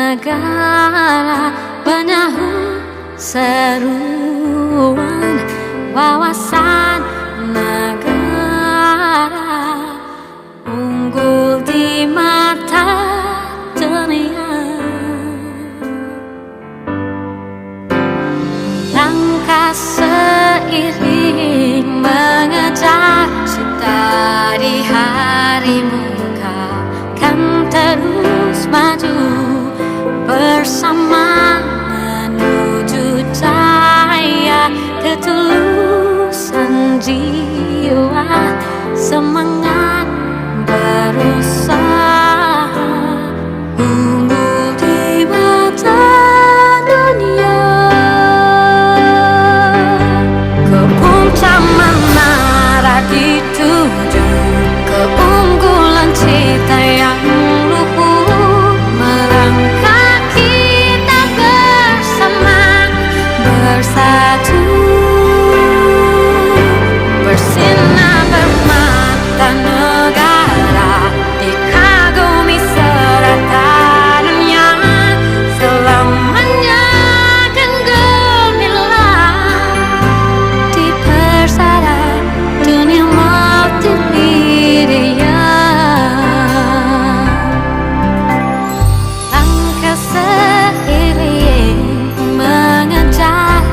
negara penyahu seruan wawasan negara unggul di mata dunia. Langkah seiring mengejar cita di hari muka kan terus maju bersama menuju cahaya ketulusan jiwa semangat berusaha unggul di mata dunia. Ke puncak menara dituju keunggulan cita yang luhur melangkah kita bersama bersatu bersinar bermata negara dikagumi serata dunia selamanya akan gemilang di persada dunia multimedia. Langkah seiring mengejar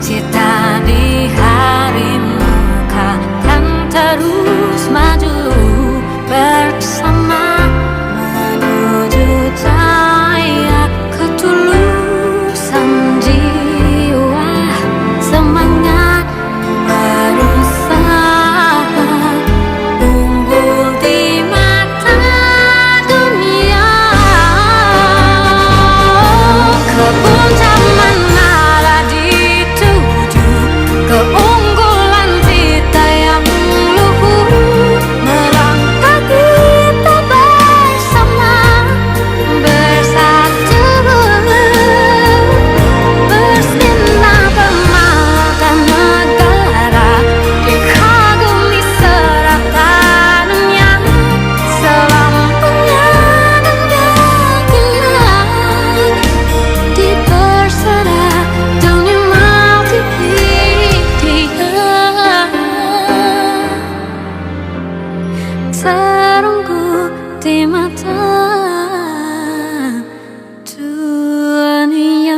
cita di hari muka kan terus maju bersama menuju cahaya ketulusan jiwa semangat berusaha unggul di mata dunia. Ke puncak menara dituju keunggulan cita yang luhur melangkah kita bersama bersatu bersinar permata negara dikagumi serata dunia selamanya dan gemilang di persada dunia multimedia. Terunggu di mata dunia.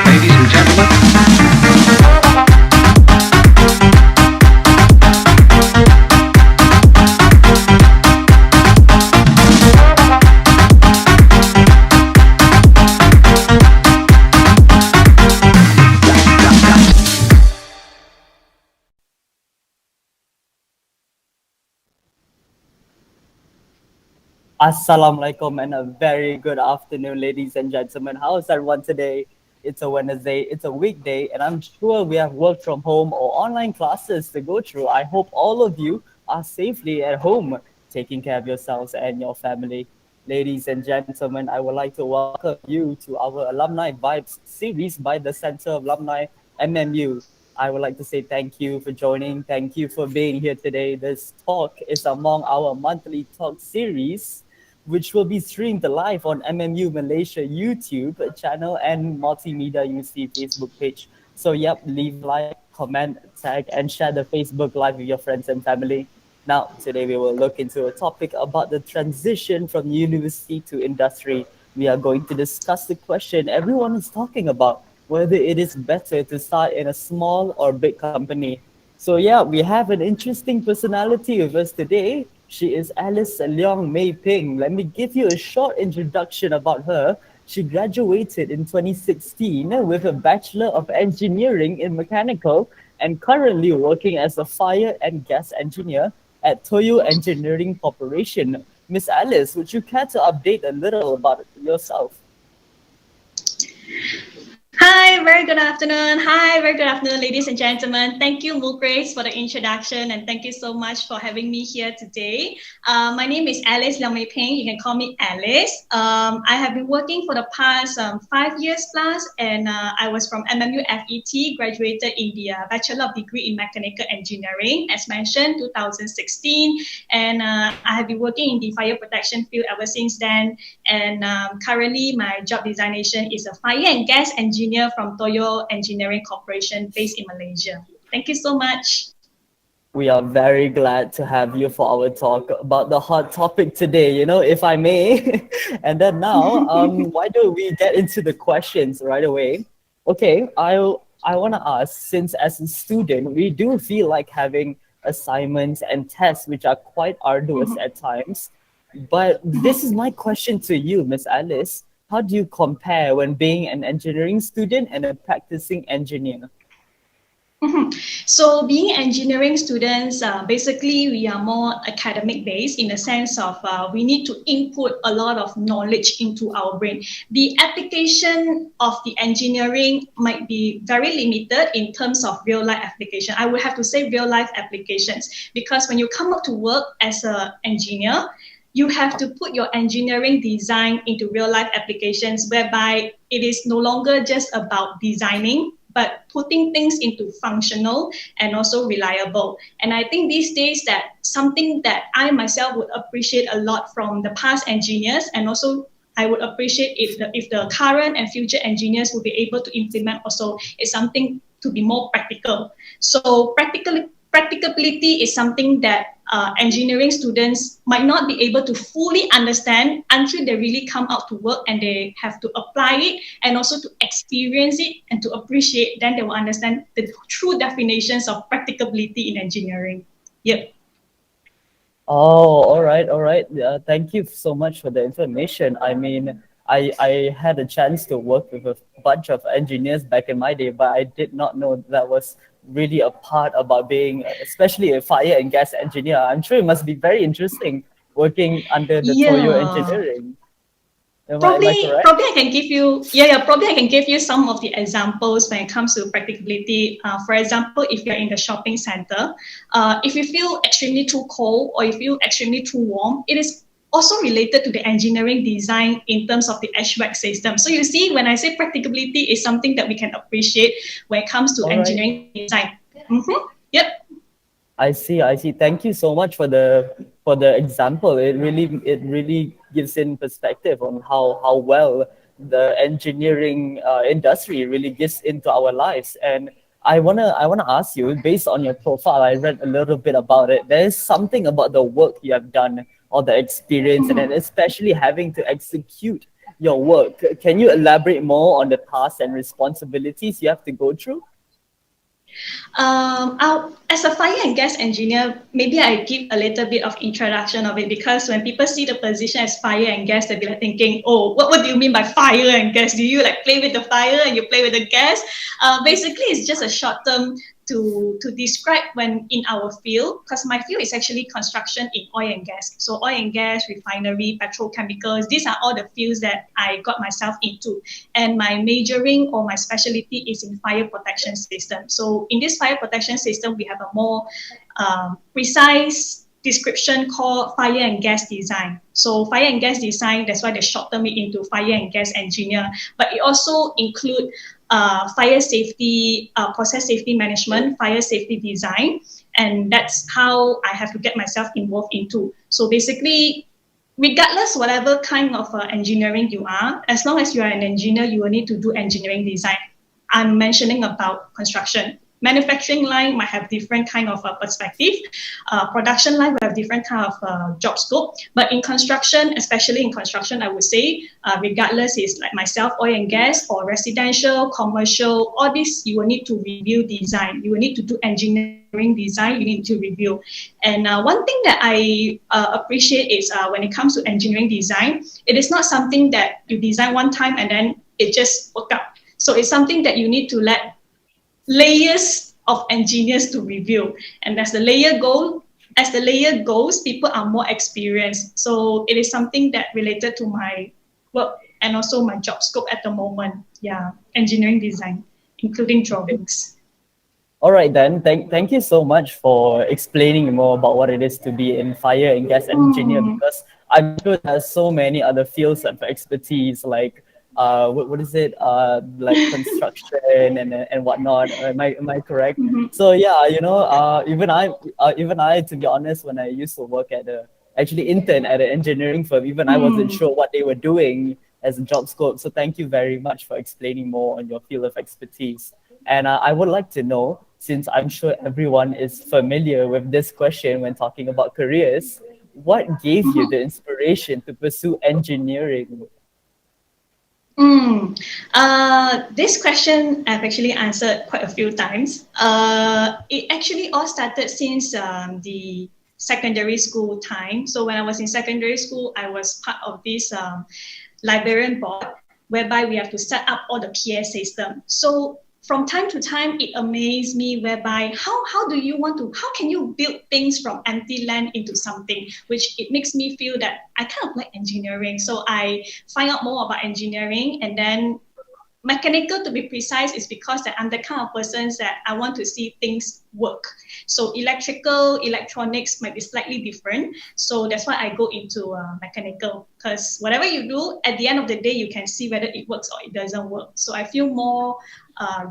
Ladies and gentlemen, Assalamualaikum and a very good afternoon, ladies and gentlemen. How is everyone today? It's a Wednesday, it's a weekday, and I'm sure we have work from home or online classes to go through. I hope all of you are safely at home, taking care of yourselves and your family. Ladies and gentlemen, I would like to welcome you to our Alumni Vibes series by the Center of Alumni MMU. I would like to say thank you for joining. Thank you for being here today. This talk is among our monthly talk series, which will be streamed live on MMU Malaysia YouTube channel and Multimedia UC Facebook page. So yep, leave like, comment, tag, and share the Facebook Live with your friends and family. Now, today we will look into a topic about the transition from university to industry. We are going to discuss the question everyone is talking about, whether it is better to start in a small or big company. So yeah, we have an interesting personality with us today. She is Alice Liang Mei Ping. Let me give you a short introduction about her. She graduated in 2016 with a Bachelor of Engineering in Mechanical and currently working as a fire and gas engineer at Toyo Engineering Corporation. Miss Alice, would you care to update a little about yourself? Hi, very good afternoon. Hi, very good afternoon, ladies and gentlemen. Thank you, Grace, for the introduction, and thank you so much for having me here today. My name is Alice Liang Mei Peng. You can call me Alice. I have been working for the past 5 years plus, and I was from MMU FET, graduated in the Bachelor of Degree in Mechanical Engineering, as mentioned, 2016. And I have been working in the fire protection field ever since then. And currently, my job designation is a fire and gas engineer from Toyo Engineering Corporation based in Malaysia. Thank you so much. We are very glad to have you for our talk about the hot topic today, if I may. And then now, why don't we get into the questions right away? Okay, I want to ask, since as a student, we do feel like having assignments and tests which are quite arduous at times. But this is my question to you, Miss Alice. How do you compare when being an engineering student and a practicing engineer? So being engineering students, basically we are more academic based in the sense of we need to input a lot of knowledge into our brain. The application of the engineering might be very limited in terms of real life application. I would have to say real life applications, because when you come up to work as an engineer, you have to put your engineering design into real life applications, whereby it is no longer just about designing, but putting things into functional and also reliable. And I think these days that something that I myself would appreciate a lot from the past engineers, and also I would appreciate if the current and future engineers will be able to implement also, is something to be more practical. So practicability is something that engineering students might not be able to fully understand until they really come out to work and they have to apply it and also to experience it and to appreciate. Then they will understand the true definitions of practicability in engineering. Yep. Oh, all right, all right. Thank you so much for the information. I mean, I had a chance to work with a bunch of engineers back in my day, but I did not know that was really a part about being, especially a fire and gas engineer. I'm sure it must be very interesting working under the Toyo Engineering. Am I correct? Probably I can give you, probably I can give you some of the examples when it comes to practicability. For example, if you're in the shopping center, if you feel extremely too cold or you feel extremely too warm, it is also related to the engineering design in terms of the HVAC system. So you see, when I say practicability is something that we can appreciate when it comes to engineering design. Yep. I see. Thank you so much for the example. It really gives in perspective on how well the engineering industry really gets into our lives. And I wanna ask you, based on your profile, I read a little bit about it. There is something about the work you have done or the experience, and then especially having to execute your work. Can you elaborate more on the tasks and responsibilities you have to go through? As a fire and gas engineer, maybe I give a little bit of introduction of it, because when people see the position as fire and gas, they'll be like thinking, oh, what do you mean by fire and gas? Do you like play with the fire and you play with the gas? Basically, it's just a short term to describe when in our field, because my field is actually construction in oil and gas. So oil and gas, refinery, petrochemicals, these are all the fields that I got myself into. And my majoring or my specialty is in fire protection system. So in this fire protection system, we have a more precise description called fire and gas design. So fire and gas design, that's why they shorten it into fire and gas engineer. But it also include fire safety, process safety management, fire safety design, and that's how I have to get myself involved into. So basically, regardless whatever kind of engineering you are, as long as you are an engineer, you will need to do engineering design. I'm mentioning about construction. manufacturing line might have different kind of perspective. Production line will have different kind of job scope. But in construction, especially in construction, I would say, regardless is like myself, oil and gas or residential, commercial, all this you will need to review design. You will need to do engineering design. You need to review. And one thing that I appreciate is when it comes to engineering design, it is not something that you design one time and then it just worked out. So it's something that you need to let layers of engineers to review. And as the layer goes, people are more experienced. So it is something that related to my work and also my job scope at the moment. Yeah, engineering design, including drawings. All right, then. Thank you so much for explaining more about what it is to be in fire and gas engineer, because I'm sure there's so many other fields of expertise, like what is it, like construction and whatnot. Am I correct? So yeah, even I, to be honest, when I used to work actually intern at an engineering firm, even I wasn't sure what they were doing as a job scope. So thank you very much for explaining more on your field of expertise. And I would like to know, since I'm sure everyone is familiar with this question when talking about careers, what gave you the inspiration to pursue engineering? This question I've actually answered quite a few times. It actually all started since the secondary school time. So when I was in secondary school, I was part of this librarian board whereby we have to set up all the PS system. So from time to time, it amazed me whereby how can you build things from empty land into something, which it makes me feel that I kind of like engineering. So I find out more about engineering, and then mechanical, to be precise, is because that I'm the kind of person that I want to see things work. So electrical, electronics might be slightly different. So that's why I go into mechanical, because whatever you do, at the end of the day, you can see whether it works or it doesn't work. So I feel more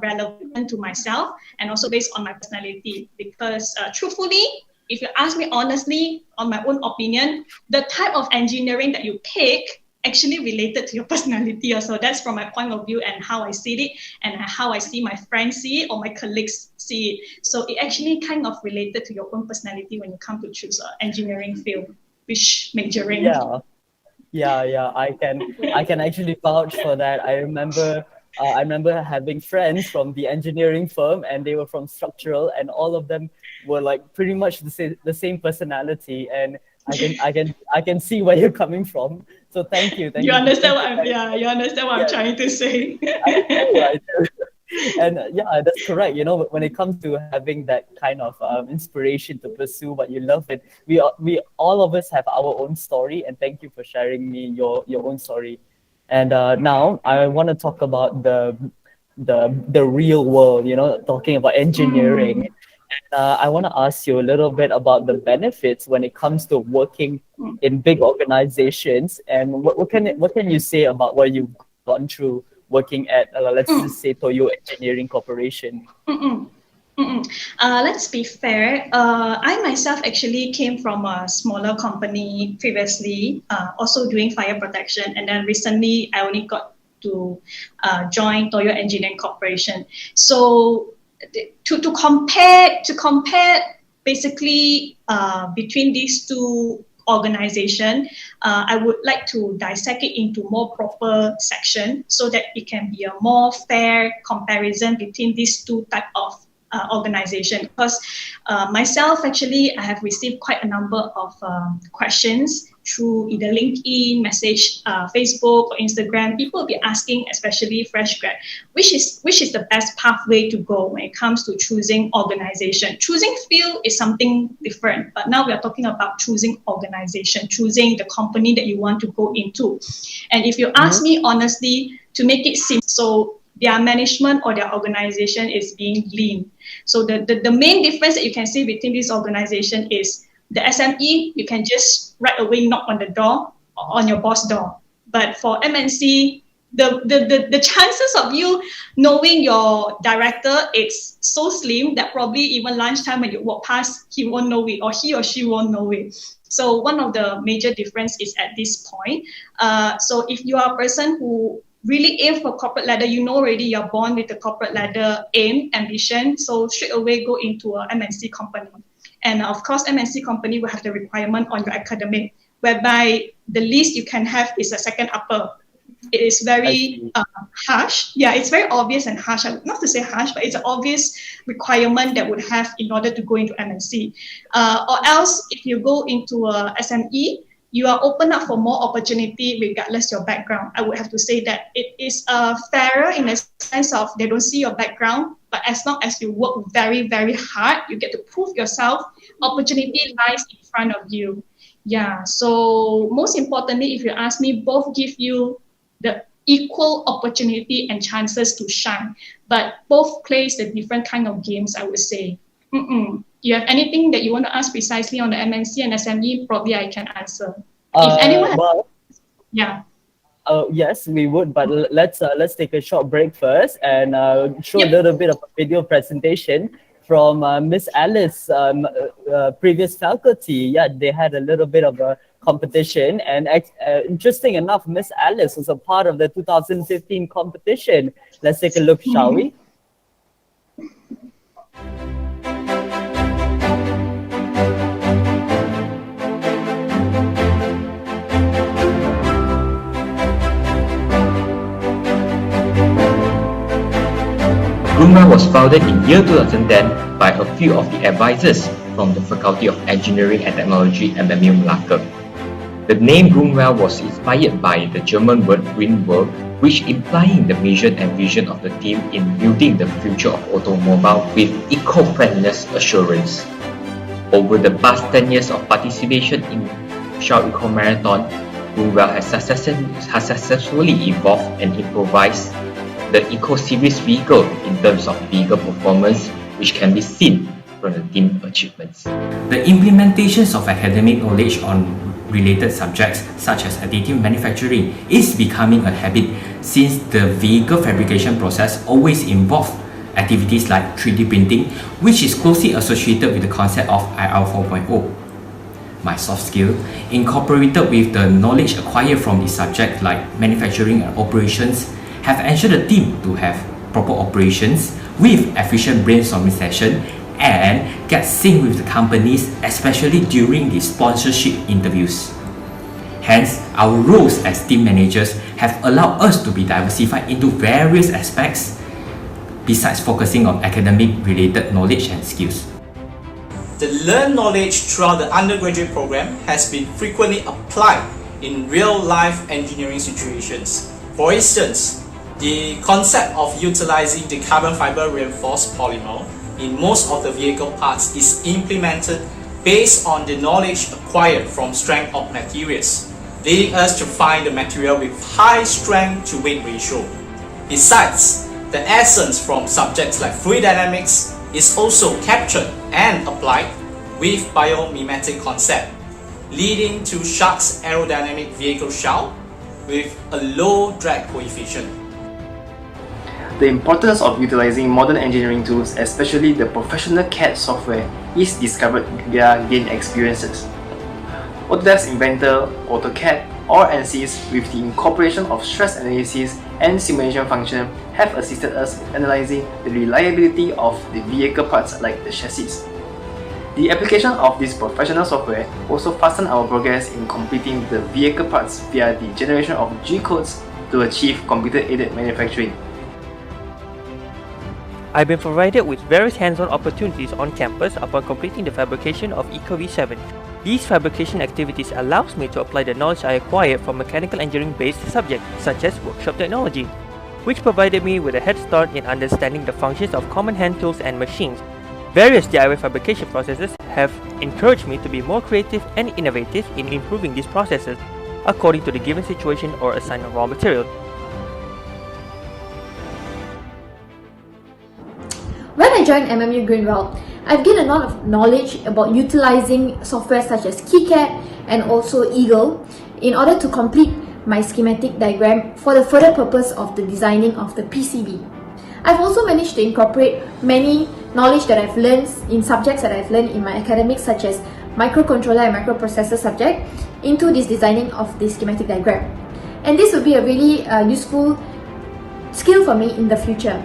relevant to myself and also based on my personality, because truthfully, if you ask me honestly, on my own opinion, the type of engineering that you pick actually related to your personality also. That's from my point of view and how I see it and how I see my friends see it or my colleagues see it. So it actually kind of related to your own personality when you come to choose an engineering field, which majoring. Yeah. I can actually vouch for that. I remember having friends from the engineering firm, and they were from structural, and all of them were like pretty much the same personality. And I can see where you're coming from. So thank you. You understand what I'm trying to say. I do. And yeah, that's correct. When it comes to having that kind of inspiration to pursue what you love, we all of us have our own story. And thank you for sharing me your own story. And now I want to talk about the real world. Talking about engineering. And I want to ask you a little bit about the benefits when it comes to working in big organizations, and what can you say about what you've gone through working at let's just say Toyo Engineering Corporation? Let's be fair. I myself actually came from a smaller company previously, also doing fire protection, and then recently I only got to join Toyo Engineering Corporation. So to compare basically between these two organizations, I would like to dissect it into more proper section so that it can be a more fair comparison between these two type of organization. Because myself, actually, I have received quite a number of questions through either LinkedIn, message, Facebook, or Instagram. People will be asking, especially fresh grad, which is the best pathway to go when it comes to choosing organization. Choosing field is something different, but now we are talking about choosing organization, choosing the company that you want to go into. And if you ask me honestly, to make it simple, so their management or their organization is being lean. So the main difference that you can see between this organization is the SME, you can just right away knock on the door, on your boss door. But for MNC, the chances of you knowing your director, it's so slim that probably even lunchtime when you walk past, he won't know it, or he or she won't know it. So one of the major difference is at this point. So if you are a person who really aim for corporate ladder, you know already you're born with the corporate ladder aim, ambition. So straight away go into a MNC company. And of course, MNC company will have the requirement on your academic, whereby the least you can have is a second upper. It is very harsh. Yeah, it's very obvious and harsh. Not to say harsh, but it's an obvious requirement that would have in order to go into MNC. Or else, if you go into a SME, you are open up for more opportunity regardless your background. I would have to say that it is fairer in a sense of they don't see your background, but as long as you work very, very hard, you get to prove yourself, opportunity lies in front of you. Yeah, so most importantly, if you ask me, both give you the equal opportunity and chances to shine, but both plays the different kind of games, I would say. You have anything that you want to ask precisely on the MNC and SME? Probably I can answer. If anyone has, yes, we would, but let's take a short break first and show a little bit of a video presentation from Miss Alice, previous faculty. Yeah, they had a little bit of a competition, and interesting enough, Miss Alice was a part of the 2015 competition. Let's take a look, shall we? Groomwell was founded in year 2010 by a few of the advisors from the Faculty of Engineering and Technology at MMU Malacca. The name Groomwell was inspired by the German word Greenwell, which implying the mission and vision of the team in building the future of automobile with eco-friendliness assurance. Over the past 10 years of participation in Shao Eco Marathon, Groomwell has successfully evolved and improvised the Eco Series vehicle in terms of vehicle performance, which can be seen from the team achievements. The implementations of academic knowledge on related subjects such as additive manufacturing is becoming a habit, since the vehicle fabrication process always involves activities like 3D printing, which is closely associated with the concept of IR 4.0. My soft skill, incorporated with the knowledge acquired from the subject like manufacturing and operations, have ensured the team to have proper operations with efficient brainstorming session and get synced with the companies, especially during the sponsorship interviews. Hence, our roles as team managers have allowed us to be diversified into various aspects besides focusing on academic related knowledge and skills. The learned knowledge throughout the undergraduate program has been frequently applied in real-life engineering situations. For instance, the concept of utilizing the carbon fiber reinforced polymer in most of the vehicle parts is implemented based on the knowledge acquired from strength of materials, leading us to find the material with high strength to weight ratio. Besides, the essence from subjects like fluid dynamics is also captured and applied with biomimetic concept, leading to Shark's aerodynamic vehicle shell with a low drag coefficient. The importance of utilizing modern engineering tools, especially the professional CAD software, is discovered via gained experiences. Autodesk Inventor, AutoCAD, or ANSYS, with the incorporation of stress analysis and simulation function, have assisted us in analyzing the reliability of the vehicle parts like the chassis. The application of this professional software also fastened our progress in completing the vehicle parts via the generation of G-codes to achieve computer-aided manufacturing. I've been provided with various hands-on opportunities on campus upon completing the fabrication of Eco V7. These fabrication activities allows me to apply the knowledge I acquired from mechanical engineering-based subjects such as workshop technology, which provided me with a head start in understanding the functions of common hand tools and machines. Various DIY fabrication processes have encouraged me to be more creative and innovative in improving these processes according to the given situation or assigned raw material. When I joined MMU Greenwell, I've gained a lot of knowledge about utilizing software such as KiCad and also Eagle in order to complete my schematic diagram for the further purpose of the designing of the PCB. I've also managed to incorporate many knowledge that I've learned in subjects that I've learned in my academics such as microcontroller and microprocessor subject into this designing of the schematic diagram. and this would be a really useful skill for me in the future.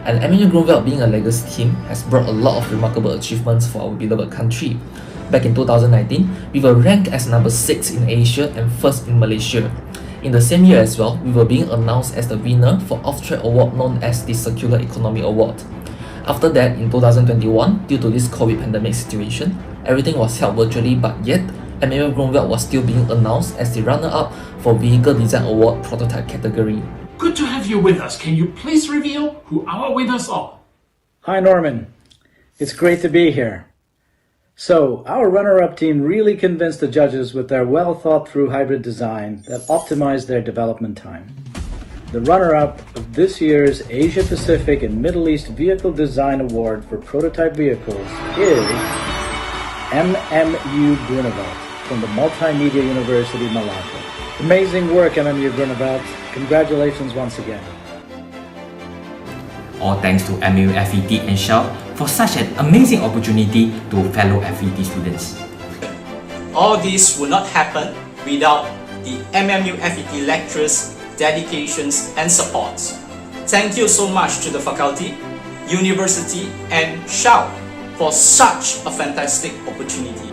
And MMU Grunwald, being a legacy team, has brought a lot of remarkable achievements for our beloved country. Back in 2019, we were ranked as number 6 in Asia and 1st in Malaysia. In the same year as well, we were being announced as the winner for Off-Track Award known as the Circular Economy Award. After that, in 2021, due to this COVID pandemic situation, everything was held virtually, but yet, MMU Grunwald was still being announced as the runner-up for Vehicle Design Award Prototype category. Good to have you with us. Can you please reveal who our winners are? Hi Norman, it's great to be here. So, our runner-up team really convinced the judges with their well-thought-through hybrid design that optimized their development time. The runner-up of this year's Asia Pacific and Middle East Vehicle Design Award for Prototype Vehicles is MMU Grunewald from the Multimedia University, Malacca. Amazing work, MMU Grunewald. Congratulations once again. All thanks to MMU FET and Shell for such an amazing opportunity to fellow FET students. All this would not happen without the MMU FET lecturers' dedications and support. Thank you so much to the faculty, university and Shell for such a fantastic opportunity.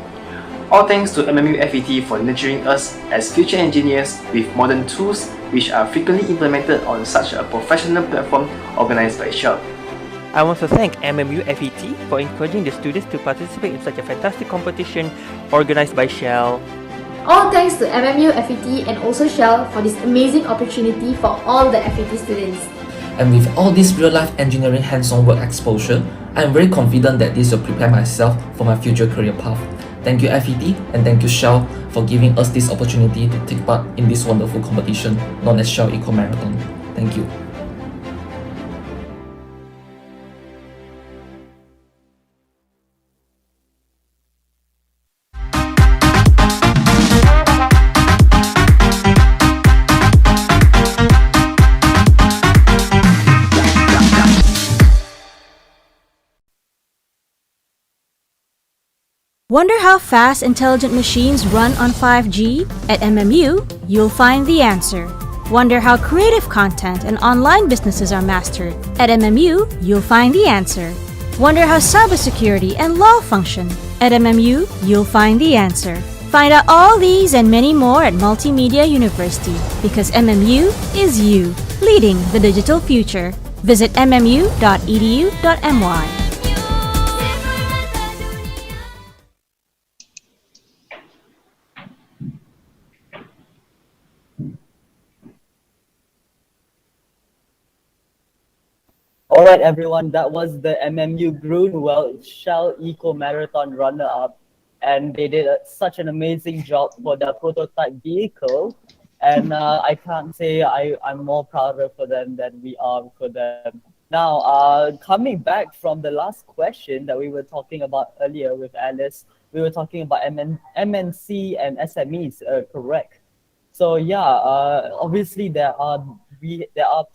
All thanks to MMU FET for nurturing us as future engineers with modern tools which are frequently implemented on such a professional platform organized by Shell. I want to thank MMU FET for encouraging the students to participate in such a fantastic competition organized by Shell. All thanks to MMU FET and also Shell for this amazing opportunity for all the FET students. And with all this real-life engineering hands-on work exposure, I am very confident that this will prepare myself for my future career path. Thank you FET and thank you Shell for giving us this opportunity to take part in this wonderful competition known as Shell Eco Marathon. Thank you. Wonder how fast intelligent machines run on 5G? At MMU, you'll find the answer. Wonder how creative content and online businesses are mastered? At MMU, you'll find the answer. Wonder how cybersecurity and law function? At MMU, you'll find the answer. Find out all these and many more at Multimedia University, because MMU is you, leading the digital future. Visit mmu.edu.my. Alright everyone, that was the MMU Grunewald Shell Eco Marathon runner-up, and they did such an amazing job for their prototype vehicle, and I can't say I'm more prouder for them than we are for them. Now, coming back from the last question that we were talking about earlier with Alice, we were talking about MNC and SMEs, correct? So yeah, obviously there are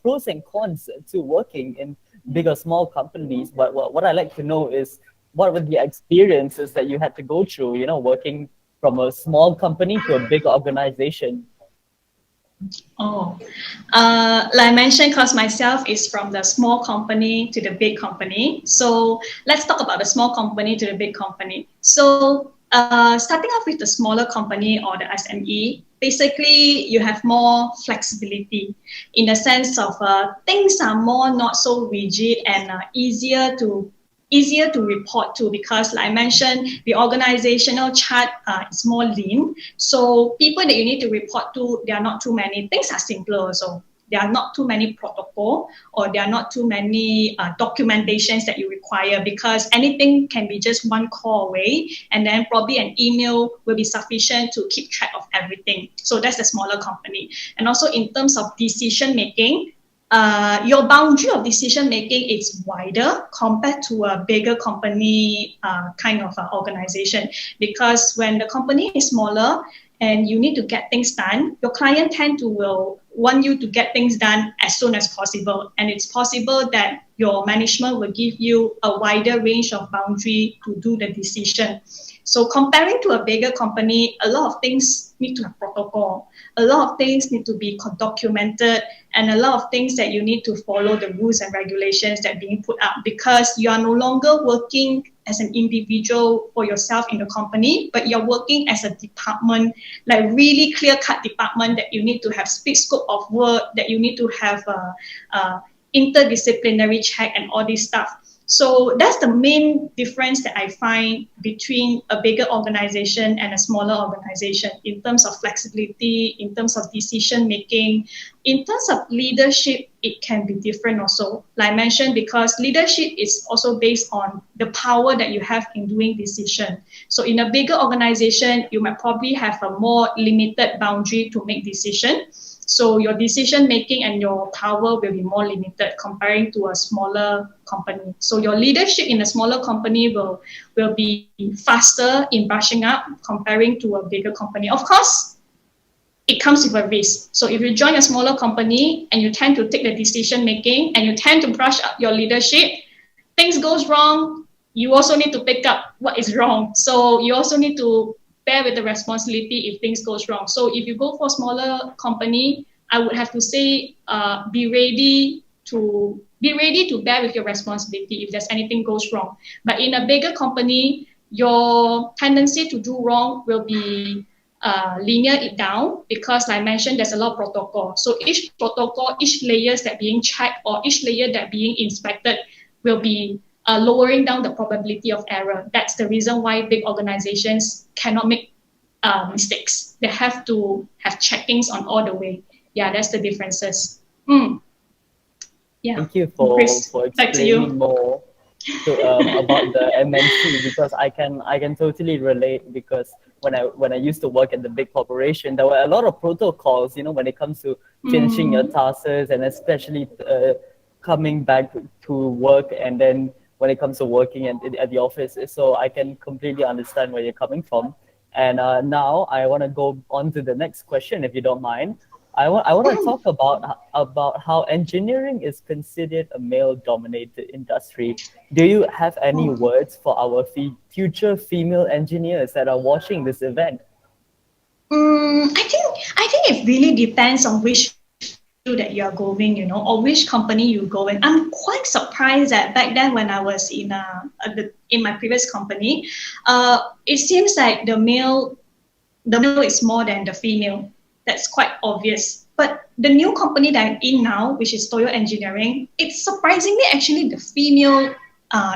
pros and cons to working in big or small companies, but what I like to know is what were the experiences that you had to go through, you know, working from a small company to a big organization? Like I mentioned, because myself is from the small company to the big company. So let's talk about the small company to the big company. So starting off with the smaller company or the SME, basically you have more flexibility in the sense of things are more not so rigid and easier to report to, because like I mentioned, the organizational chart is more lean. So people that you need to report to, there are not too many. Things are simpler also. There are not too many protocol, or there are not too many documentations that you require, because anything can be just one call away, and then probably an email will be sufficient to keep track of everything. So that's the smaller company. And also in terms of decision making, your boundary of decision making is wider compared to a bigger company kind of organization, because when the company is smaller and you need to get things done, your client will want you to get things done as soon as possible. And it's possible that your management will give you a wider range of boundary to do the decision. So comparing to a bigger company, a lot of things need to have protocol. A lot of things need to be documented, and a lot of things that you need to follow the rules and regulations that are being put up, because you are no longer working as an individual for yourself in the company, but you're working as a department, like really clear-cut department that you need to have split scope of work, that you need to have a interdisciplinary check and all this stuff. So that's the main difference that I find between a bigger organization and a smaller organization in terms of flexibility, in terms of decision making, in terms of leadership. It can be different also, like I mentioned, because leadership is also based on the power that you have in doing decision. So in a bigger organization, you might probably have a more limited boundary to make decision. So your decision making and your power will be more limited comparing to a smaller company. So your leadership in a smaller company will be faster in brushing up comparing to a bigger company. Of course, it comes with a risk. So if you join a smaller company and you tend to take the decision making and you tend to brush up your leadership, things goes wrong, you also need to pick up what is wrong. So you also need to bear with the responsibility if things goes wrong. So if you go for a smaller company, I would have to say, be ready to bear with your responsibility if there's anything goes wrong. But in a bigger company, your tendency to do wrong will be linear it down, because like I mentioned, there's a lot of protocol. So each protocol, each layers that being checked or each layer that being inspected will be lowering down the probability of error. That's the reason why big organizations cannot make mistakes. They have to have checkings on all the way. Yeah, that's the differences. Yeah. Thank you for explaining more about the MNC, because I can totally relate, because when I used to work at the big corporation, there were a lot of protocols, when it comes to finishing your tasks, and especially coming back to work, and then when it comes to working at the office. So I can completely understand where you're coming from. And now I want to go on to the next question, if you don't mind. I want to talk about how engineering is considered a male-dominated industry. Do you have any words for our future female engineers that are watching this event? I think it really depends on which field that you are going, or which company you go in. I'm quite surprised that back then when I was in my previous company, it seems like the male is more than the female. That's quite obvious. But the new company that I'm in now, which is Toyo Engineering, it's surprisingly actually the female,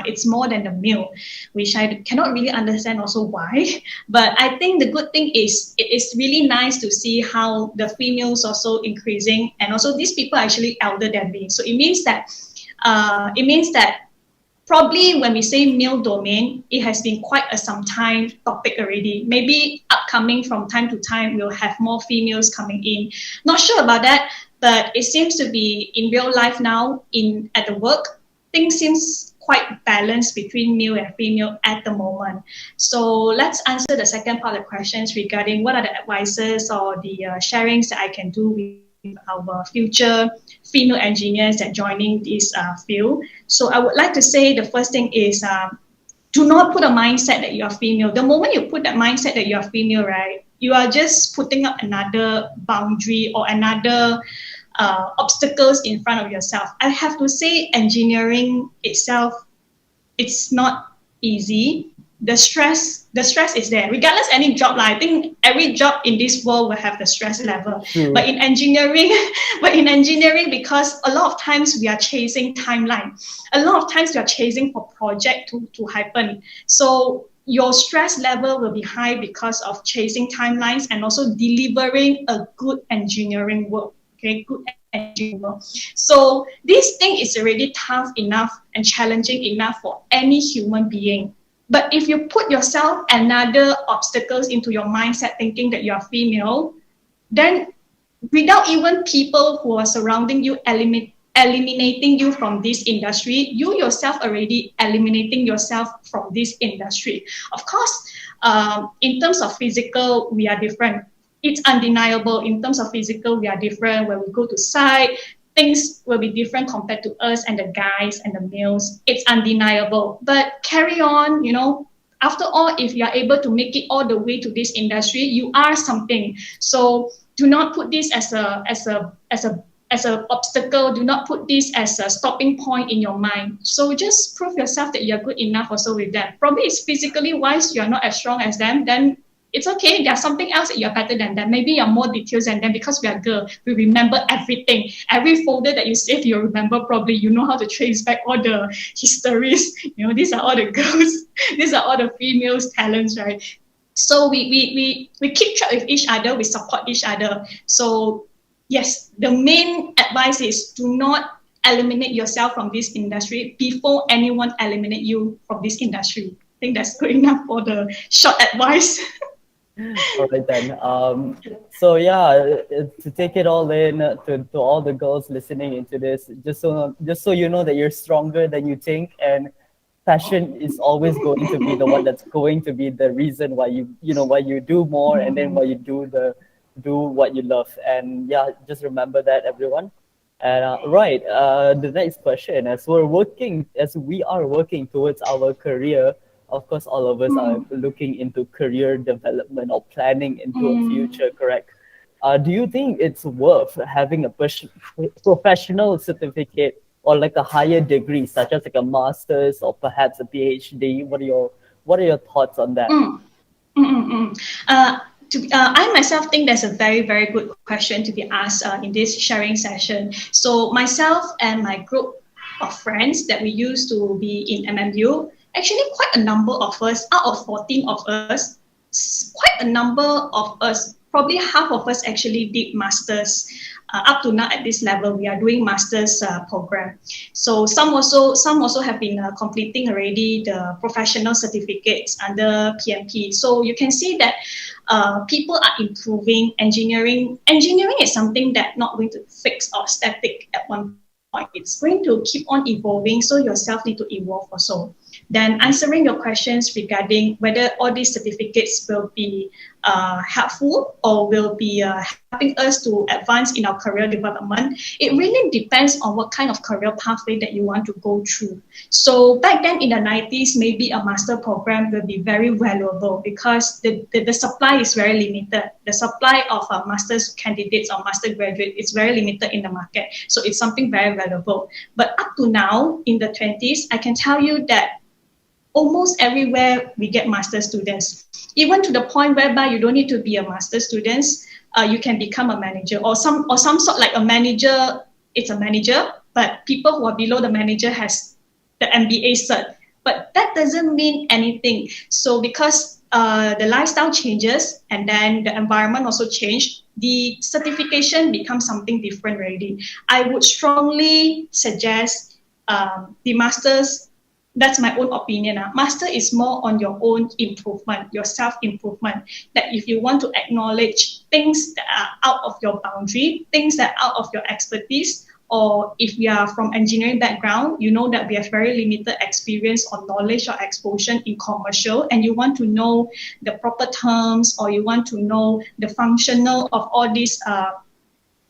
it's more than the male, which I cannot really understand also why. But I think the good thing is it is really nice to see how the females also increasing, and also these people are actually elder than me. So it means that probably when we say male domain, it has been quite some time topic already. Maybe upcoming from time to time, we'll have more females coming in. Not sure about that, but it seems to be in real life now, at the work, things seems quite balanced between male and female at the moment. So let's answer the second part of the questions regarding what are the advices or the sharings that I can do with our future female engineers that joining this field. So I would like to say the first thing is do not put a mindset that you are female. The moment you put that mindset that you are female, right, you are just putting up another boundary or another obstacles in front of yourself. I have to say engineering itself, it's not easy. The stress is there. Regardless any job, I think every job in this world will have the stress level. But in engineering, because a lot of times we are chasing timeline. A lot of times we are chasing for project to happen. So your stress level will be high because of chasing timelines and also delivering a good engineering work. Okay, good engineering work. So this thing is already tough enough and challenging enough for any human being. But if you put yourself another obstacles into your mindset thinking that you are female, then without even people who are surrounding you eliminating you from this industry, you yourself already eliminating yourself from this industry. Of course, in terms of physical, we are different. It's undeniable. In terms of physical, we are different. When we go to site, things will be different compared to us and the guys and the males. It's undeniable. But carry on, After all, if you are able to make it all the way to this industry, you are something. So do not put this as an obstacle. Do not put this as a stopping point in your mind. So just prove yourself that you're good enough also with them. Probably it's physically wise, you're not as strong as them, then it's okay. There's something else that you're better than them. Maybe you're more details than them because we are girl. We remember everything. Every folder that you save, you remember probably. You know how to trace back all the histories. You know, these are all the girls. These are all the females' talents, right? So we keep track with each other. We support each other. So yes, the main advice is do not eliminate yourself from this industry before anyone eliminate you from this industry. I think that's good enough for the short advice. All right then. So yeah, to take it all in, to all the girls listening into this, just so you know that you're stronger than you think, and passion is always going to be the one that's going to be the reason why why you do more, and then why you do what you love. And yeah, just remember that, everyone. And the next question, as we are working towards our career. Of course, all of us are looking into career development or planning into a future, correct? Do you think it's worth having a professional certificate or like a higher degree, such as like a master's or perhaps a PhD? What are your thoughts on that? I myself think that's a very, very good question to be asked in this sharing session. So myself and my group of friends that we used to be in MMU, actually quite a number of us, out of 14 of us, quite a number of us, probably half of us actually did masters. Up to now at this level, we are doing masters program. So some also have been completing already the professional certificates under PMP. So you can see that people are improving. Engineering is something that's not going to fix or static at one point. It's going to keep on evolving. So yourself need to evolve also. Then answering your questions regarding whether all these certificates will be helpful or will be helping us to advance in our career development, it really depends on what kind of career pathway that you want to go through. So back then in the 90s, maybe a master program will be very valuable because the supply is very limited. The supply of master's candidates or master graduate is very limited in the market. So it's something very valuable. But up to now, in the 20s, I can tell you that almost everywhere we get master students, even to the point whereby you don't need to be a master student, you can become a manager or some sort like a manager. It's a manager, but people who are below the manager has the MBA cert. But that doesn't mean anything. So because the lifestyle changes and then the environment also changed, the certification becomes something different already. I would strongly suggest the master's. That's my own opinion. Master is more on your own improvement, your self-improvement. That if you want to acknowledge things that are out of your boundary, things that are out of your expertise, or if you are from engineering background, you know that we have very limited experience or knowledge or exposure in commercial, and you want to know the proper terms, or you want to know the functional of all these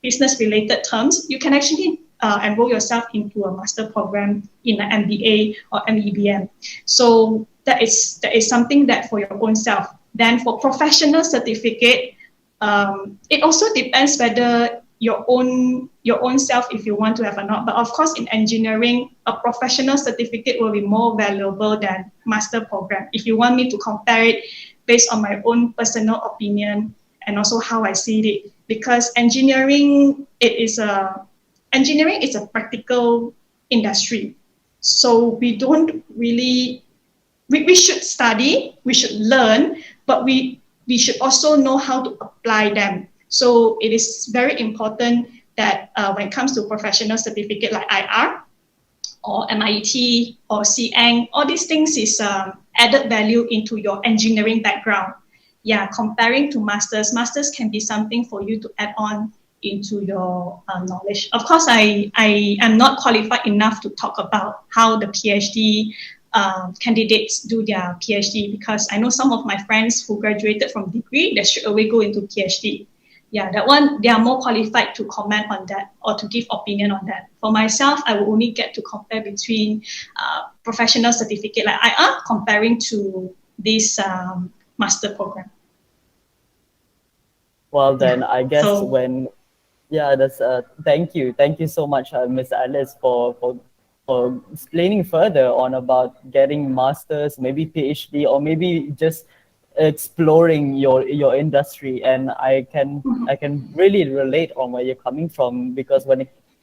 business-related terms, you can actually enroll yourself into a master program in an MBA or MEBM. So that is something that for your own self. Then for professional certificate, it also depends whether your own self, if you want to have or not. But of course, in engineering, a professional certificate will be more valuable than master program. If you want me to compare it based on my own personal opinion and also how I see it, because engineering is a practical industry. So we don't really, we should study, we should learn, but we should also know how to apply them. So it is very important that when it comes to professional certificate like IR or MIT or CN, all these things is added value into your engineering background. Yeah, comparing to masters can be something for you to add on into your knowledge. Of course, I am not qualified enough to talk about how the PhD candidates do their PhD, because I know some of my friends who graduated from degree, they straight away go into PhD. Yeah, that one, they are more qualified to comment on that or to give opinion on that. For myself, I will only get to compare between professional certificate like IR comparing to this master program. Well, then I guess So- that's thank you so much, Miss Alice, for explaining further on about getting masters, maybe PhD, or maybe just exploring your industry. And I can really relate on where you're coming from, because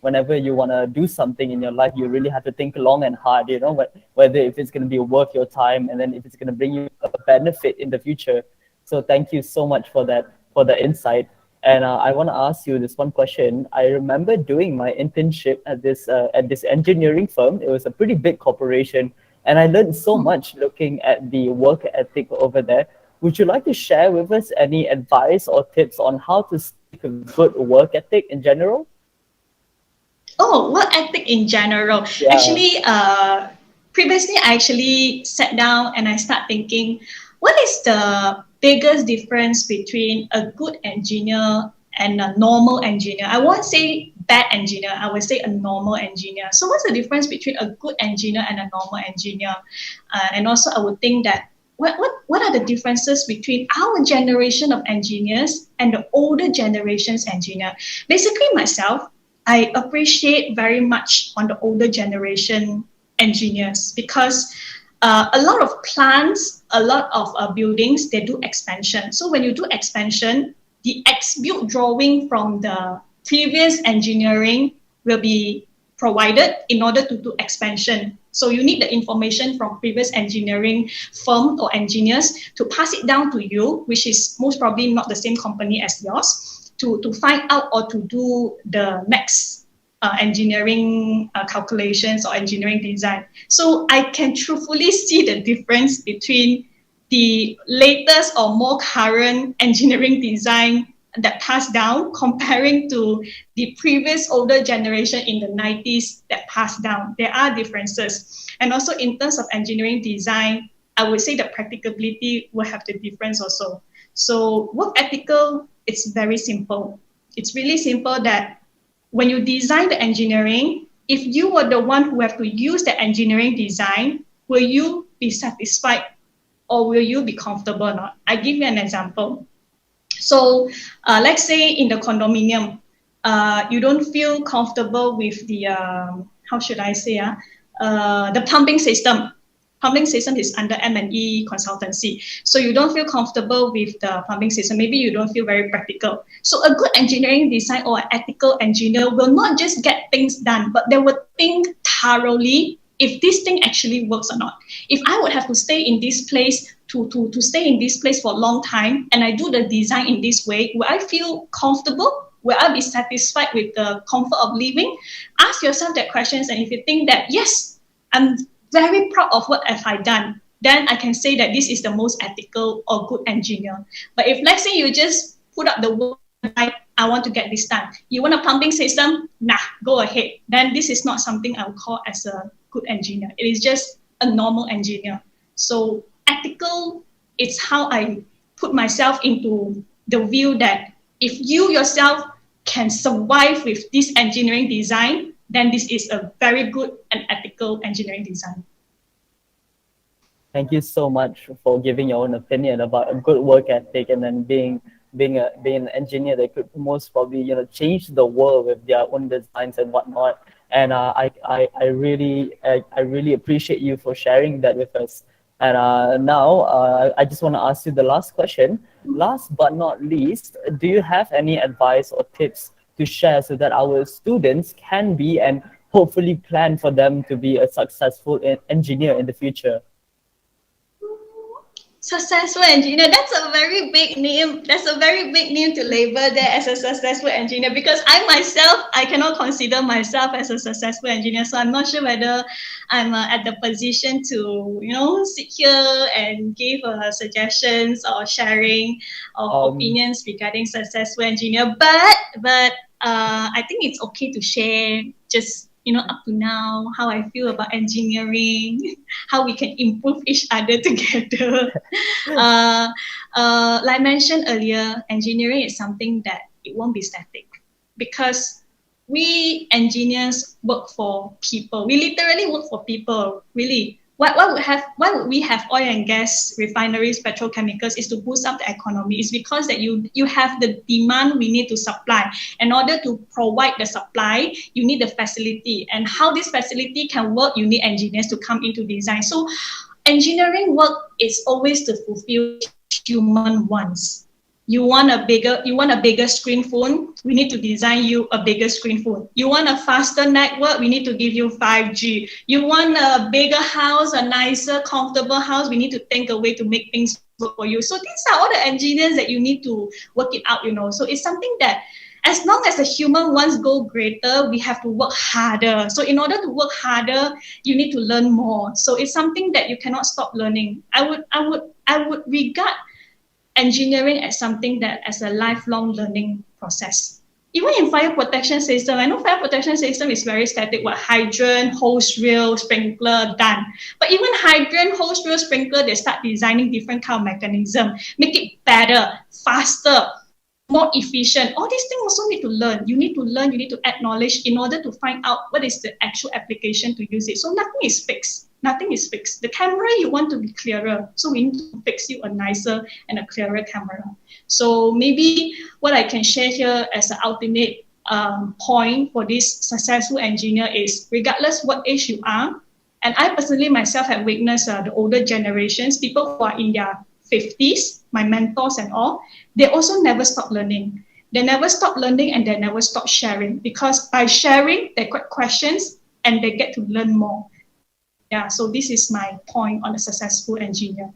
whenever you want to do something in your life, you really have to think long and hard, you know, whether if it's going to be worth your time, and then if it's going to bring you a benefit in the future. So thank you so much for the insight. And I want to ask you this one question. I remember doing my internship at this engineering firm. It was a pretty big corporation, and I learned so much looking at the work ethic over there. Would you like to share with us any advice or tips on how to stick a good work ethic in general? Oh, work ethic in general. Yeah. Actually, previously I actually sat down and I start thinking, what is the biggest difference between a good engineer and a normal engineer? I won't say bad engineer, I would say a normal engineer. So what's the difference between a good engineer and a normal engineer? And also I would think that what are the differences between our generation of engineers and the older generation's engineer? Basically myself, I appreciate very much on the older generation engineers, because a lot of plants, a lot of buildings, they do expansion. So when you do expansion, the build drawing from the previous engineering will be provided in order to do expansion. So you need the information from previous engineering firm or engineers to pass it down to you, which is most probably not the same company as yours, to find out or to do the next engineering calculations or engineering design. So I can truthfully see the difference between the latest or more current engineering design that passed down comparing to the previous older generation in the 90s that passed down. There are differences. And also in terms of engineering design, I would say the practicability will have the difference also. So work ethical, it's very simple. It's really simple that when you design the engineering, if you were the one who have to use the engineering design, will you be satisfied or will you be comfortable or not? I give you an example. So let's say in the condominium, you don't feel comfortable with the, how should I say, the plumbing system. Plumbing system is under M&E consultancy. So you don't feel comfortable with the plumbing system. Maybe you don't feel very practical. So a good engineering design or an ethical engineer will not just get things done, but they will think thoroughly if this thing actually works or not. If I would have to stay in this place to stay in this place for a long time, and I do the design in this way, will I feel comfortable? Will I be satisfied with the comfort of living? Ask yourself that questions, and if you think that, yes, I'm very proud of what have I done, then I can say that this is the most ethical or good engineer. But if let's say you just put up the word, I want to get this done. You want a plumbing system? Nah, go ahead. Then this is not something I would call as a good engineer. It is just a normal engineer. So ethical, it's how I put myself into the view that if you yourself can survive with this engineering design, then this is a very good and ethical engineering design. Thank you so much for giving your own opinion about a good work ethic, and then being an engineer that could most probably change the world with their own designs and whatnot. And I really appreciate you for sharing that with us. And now I just want to ask you the last question. Last but not least, do you have any advice or tips to share so that our students can be, and hopefully plan for them to be, a successful engineer in the future? Successful engineer, that's a very big name. That's a very big name to label there as a successful engineer, because I myself, I cannot consider myself as a successful engineer. So I'm not sure whether I'm at the position to, sit here and give suggestions or sharing or opinions regarding successful engineer. But I think it's okay to share just up to now, how I feel about engineering, how we can improve each other together. Like I mentioned earlier, engineering is something that it won't be static, because we engineers work for people. We literally work for people, really. Why would we have oil and gas refineries, petrochemicals is to boost up the economy. It's because that you have the demand, we need to supply. In order to provide the supply, you need the facility. And how this facility can work, you need engineers to come into design. So engineering work is always to fulfill human wants. You want a bigger screen phone, we need to design you a bigger screen phone. You want a faster network, we need to give you 5G. You want a bigger house, a nicer, comfortable house, we need to think a way to make things work for you. So these are all the engineers that you need to work it out, So it's something that as long as the human wants go greater, we have to work harder. So in order to work harder, you need to learn more. So it's something that you cannot stop learning. I would regard engineering as something that as a lifelong learning process. Even in fire protection system, I know fire protection system is very static, hydrant, hose reel, sprinkler, done. But even hydrant, hose reel, sprinkler, they start designing different kind of mechanism, make it better, faster, more efficient. All these things also need to learn. You need to learn, you need to add knowledge in order to find out what is the actual application to use it. So nothing is fixed. Nothing is fixed. The camera, you want to be clearer. So we need to fix you a nicer and a clearer camera. So maybe what I can share here as an ultimate point for this successful engineer is regardless what age you are, and I personally myself have witnessed the older generations, people who are in their 50s, my mentors and all, they also never stop learning. They never stop learning and they never stop sharing, because by sharing, they get questions and they get to learn more. Yeah, so this is my point on a successful engineer.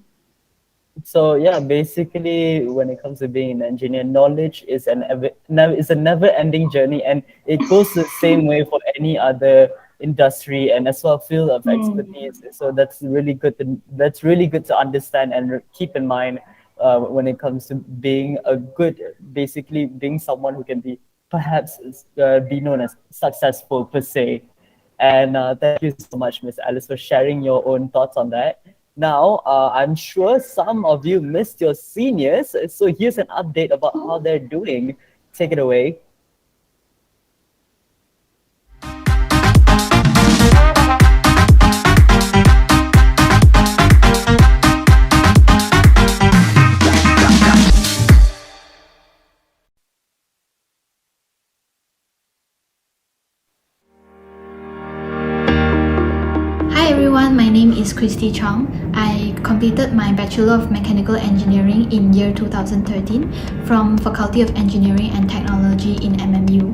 So yeah, basically, when it comes to being an engineer, knowledge is a never-ending journey, and it goes the same way for any other industry and as well field of expertise. So that's really good to understand and keep in mind when it comes to being being someone who can be perhaps be known as successful per se. And thank you so much, Miss Alice, for sharing your own thoughts on that. Now, I'm sure some of you missed your seniors, so here's an update about how they're doing. Take it away. Hi everyone, my name is Christy Chong. I completed my Bachelor of Mechanical Engineering in year 2013 from Faculty of Engineering and Technology in MMU.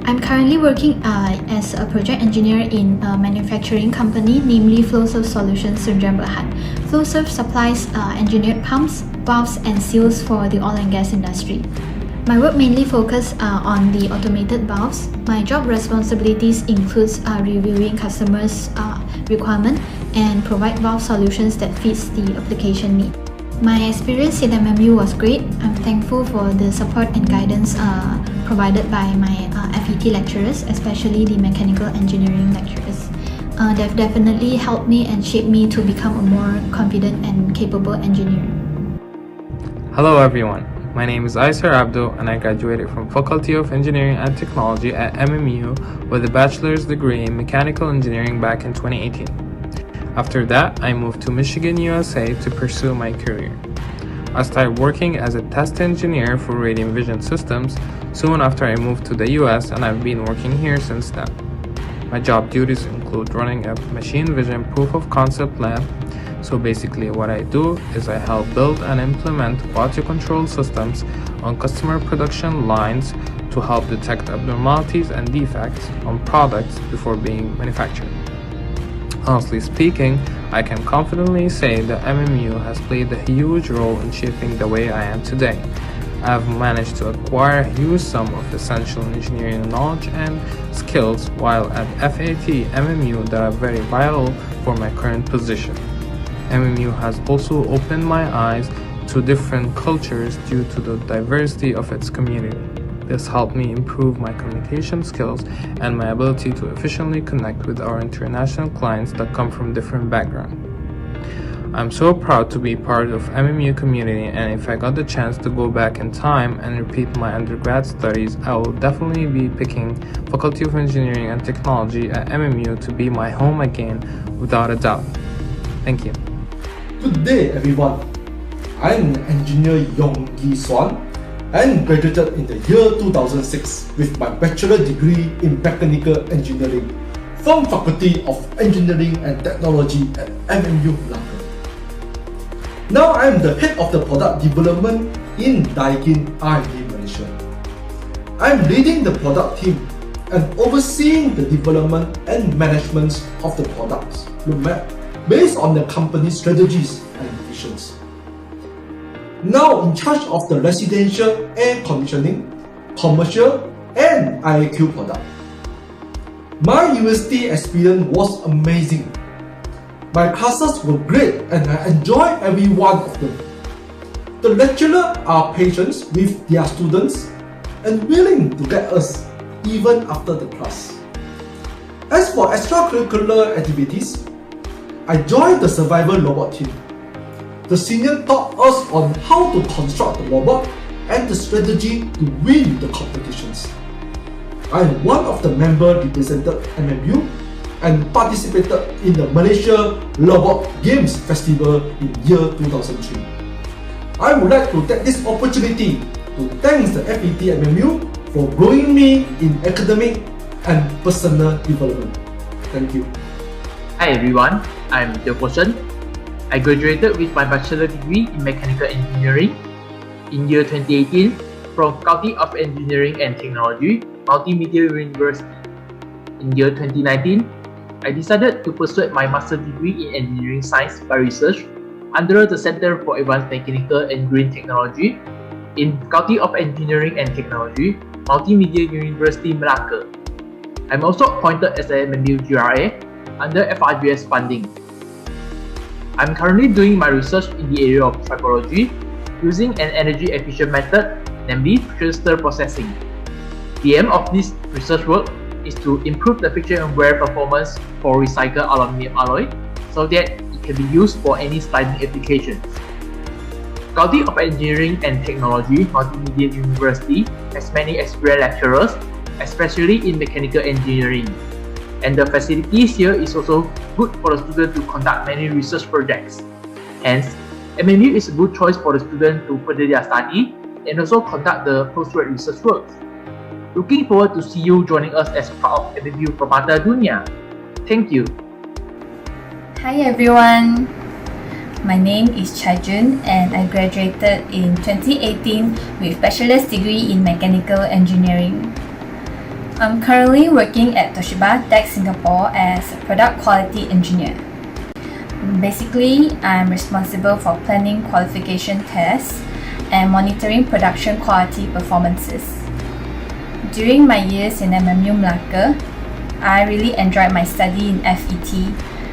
I'm currently working as a project engineer in a manufacturing company, namely Flowserve Solutions Sundrayan Berhad. Flowserve supplies engineered pumps, valves and seals for the oil and gas industry. My work mainly focuses on the automated valves. My job responsibilities includes reviewing customers' requirement and provide valve solutions that fits the application need. My experience in MMU was great. I'm thankful for the support and guidance provided by my FET lecturers, especially the mechanical engineering lecturers. They've definitely helped me and shaped me to become a more confident and capable engineer. Hello everyone. My name is Abdul and I graduated from Faculty of Engineering and Technology at MMU with a bachelor's degree in mechanical engineering back in 2018. After that, I moved to Michigan, USA to pursue my career. I started working as a test engineer for radio vision systems soon after I moved to the US, and I've been working here since then. My job duties include running a machine vision proof of concept lab. So basically what I do is I help build and implement quality control systems on customer production lines to help detect abnormalities and defects on products before being manufactured. Honestly speaking, I can confidently say that MMU has played a huge role in shaping the way I am today. I have managed to acquire a huge sum of essential engineering knowledge and skills while at FAT MMU that are very vital for my current position. MMU has also opened my eyes to different cultures due to the diversity of its community. This helped me improve my communication skills and my ability to efficiently connect with our international clients that come from different backgrounds. I'm so proud to be part of MMU community, and if I got the chance to go back in time and repeat my undergrad studies, I will definitely be picking Faculty of Engineering and Technology at MMU to be my home again, without a doubt. Thank you. Good day, everyone. I'm engineer Yong Gi Swan and graduated in the year 2006 with my bachelor degree in mechanical engineering from Faculty of Engineering and Technology at MMU Malacca. Now I am the head of the product development in Daikin R&D Malaysia. I am leading the product team and overseeing the development and management of the products roadmap based on the company's strategies and visions. Now in charge of the residential air conditioning, commercial and IAQ product. My university experience was amazing. My classes were great and I enjoyed every one of them. The lecturers are patient with their students and willing to get us even after the class. As for extracurricular activities, I joined the survival robot team. The senior taught us on how to construct the robot and the strategy to win the competitions. I am one of the members represented MMU and participated in the Malaysia Robot Games Festival in year 2003. I would like to take this opportunity to thank the FET MMU for growing me in academic and personal development. Thank you. Hi everyone, I'm Devotion. I graduated with my bachelor degree in mechanical engineering in year 2018 from Faculty of Engineering and Technology, Multimedia University. In year 2019, I decided to pursue my master's degree in engineering science by research under the Center for Advanced Mechanical and Green Technology in Faculty of Engineering and Technology, Multimedia University, Malacca. I'm also appointed as a MMU GRA under FRGS funding. I'm currently doing my research in the area of psychology using an energy efficient method, namely friction stir processing. The aim of this research work is to improve the friction and wear performance for recycled aluminum alloy so that it can be used for any sliding applications. Faculty of Engineering and Technology, Multimedia University has many experienced lecturers, especially in mechanical engineering. And the facilities here is also good for the student to conduct many research projects. Hence, MMU is a good choice for the student to further their study and also conduct the postgrad research work. Looking forward to see you joining us as part of MMU Permata Dunia. Thank you. Hi everyone. My name is Chai-Jun and I graduated in 2018 with bachelor's degree in mechanical engineering. I'm currently working at Toshiba Tech Singapore as a product quality engineer. Basically, I'm responsible for planning qualification tests and monitoring production quality performances. During my years in MMU Malacca, I really enjoyed my study in FET,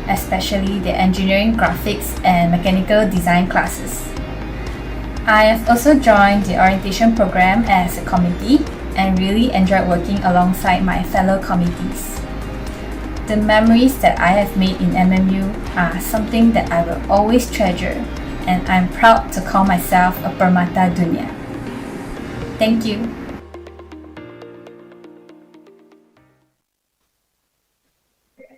especially the engineering graphics and mechanical design classes. I have also joined the orientation program as a committee and really enjoyed working alongside my fellow committees. The memories that I have made in MMU are something that I will always treasure, and I'm proud to call myself a Permata Dunia. Thank you.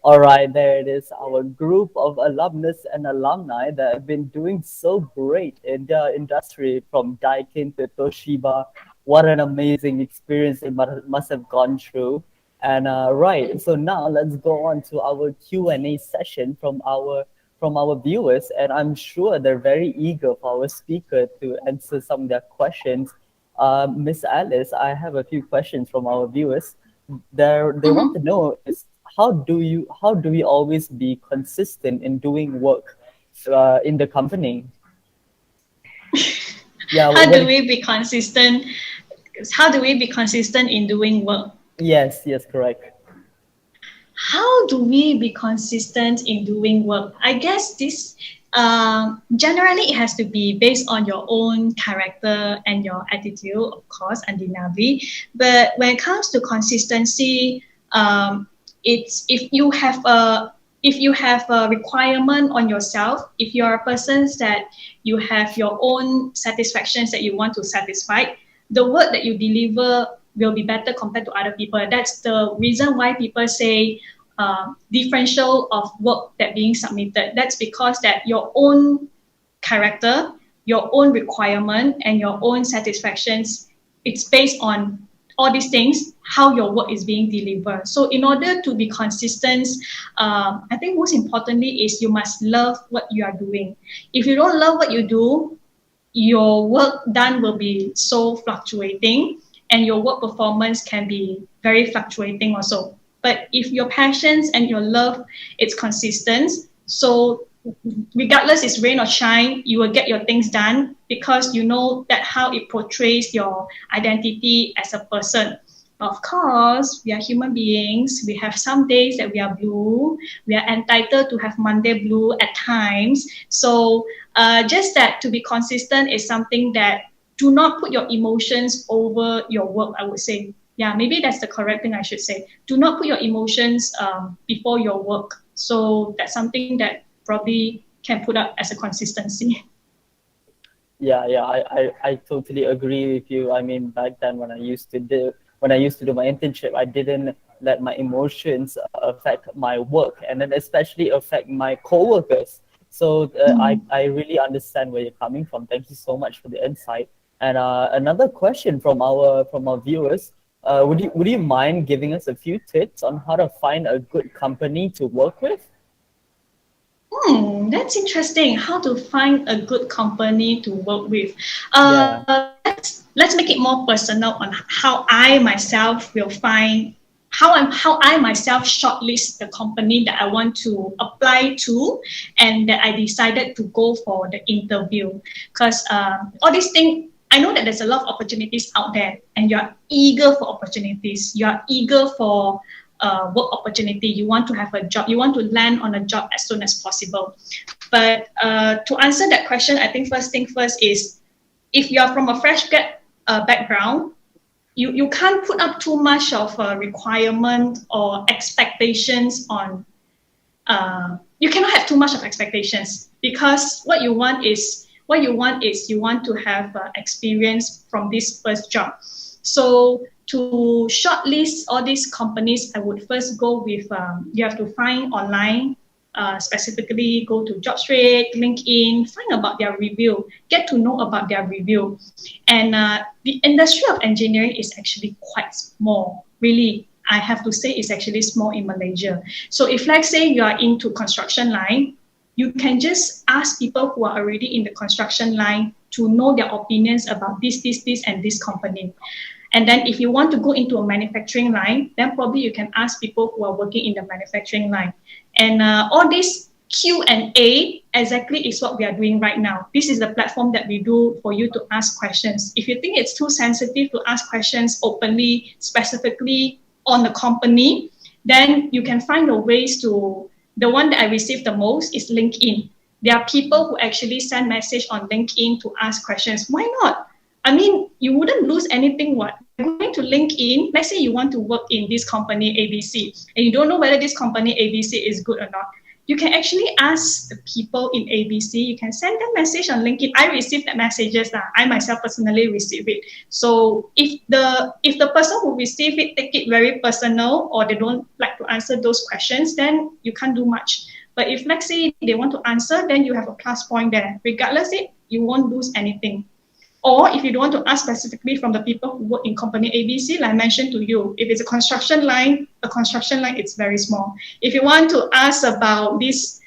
Alright, there it is, our group of alumnus and alumni that have been doing so great in the industry from Daikin to Toshiba. What an amazing experience they must have gone through. And right, so now let's go on to our Q&A session from our viewers, and I'm sure they're very eager for our speaker to answer some of their questions. Miss Alice, I have a few questions from our viewers. They want to know is how do we always be consistent in doing work in the company? Yeah. How do we be consistent in doing work? Yes, correct. How do we be consistent in doing work? I guess this generally it has to be based on your own character and your attitude, of course, undeniably. But when it comes to consistency, it's if you have a requirement on yourself, if you are a person that you have your own satisfactions that you want to satisfy, the work that you deliver will be better compared to other people. That's the reason why people say differential of work that being submitted. That's because that your own character, your own requirement, and your own satisfactions, it's based on all these things, how your work is being delivered. So in order to be consistent, I think most importantly is you must love what you are doing. If you don't love what you do, your work done will be so fluctuating, and your work performance can be very fluctuating also. But if your passions and your love, it's consistent, so regardless it's rain or shine, you will get your things done because you know that how it portrays your identity as a person. Of course, we are human beings. We have some days that we are blue. We are entitled to have Monday blue at times. So just that to be consistent is something that do not put your emotions over your work, I would say. Yeah, maybe that's the correct thing I should say. Do not put your emotions before your work. So that's something that probably can put up as a consistency. Yeah, I totally agree with you. I mean, back then when I used to do my internship, I didn't let my emotions affect my work, and then especially affect my coworkers. So I really understand where you're coming from. Thank you so much for the insight. And another question from our viewers. Would you mind giving us a few tips on how to find a good company to work with? That's interesting. How to find a good company to work with. Let's make it more personal on how I myself will find how I myself shortlist the company that I want to apply to, and that I decided to go for the interview. Because all these things, I know that there's a lot of opportunities out there, and you're eager for opportunities. You're eager for work opportunity. You want to have a job. You want to land on a job as soon as possible. But to answer that question, I think first thing first is, if you are from a fresh grad background, you can't put up too much of a requirement or expectations on. You cannot have too much of expectations, because what you want is you want to have experience from this first job. So to shortlist all these companies, I would first go with, you have to find online, specifically go to JobStreet, LinkedIn, find about their review, get to know about their review. And the industry of engineering is actually quite small, really. I have to say it's actually small in Malaysia. So if, let's say, you are into construction line, you can just ask people who are already in the construction line to know their opinions about this, and this company. And then if you want to go into a manufacturing line, then probably you can ask people who are working in the manufacturing line. And all this Q&A exactly is what we are doing right now. This is the platform that we do for you to ask questions. If you think it's too sensitive to ask questions openly, specifically on the company, then you can find the ways to, the one that I received the most is LinkedIn. There are people who actually send message on LinkedIn to ask questions. Why not? I mean, you wouldn't lose anything. What? Going to LinkedIn, let's say you want to work in this company ABC, and you don't know whether this company ABC is good or not. You can actually ask the people in ABC. You can send them message on LinkedIn. I received the messages. I myself personally received it. So if the person who received it take it very personal, or they don't like to answer those questions, then you can't do much. But if, let's say, they want to answer, then you have a plus point there. Regardless, you won't lose anything. Or if you don't want to ask specifically from the people who work in company ABC, like I mentioned to you, if it's a construction line, it's very small. If you want to ask about this,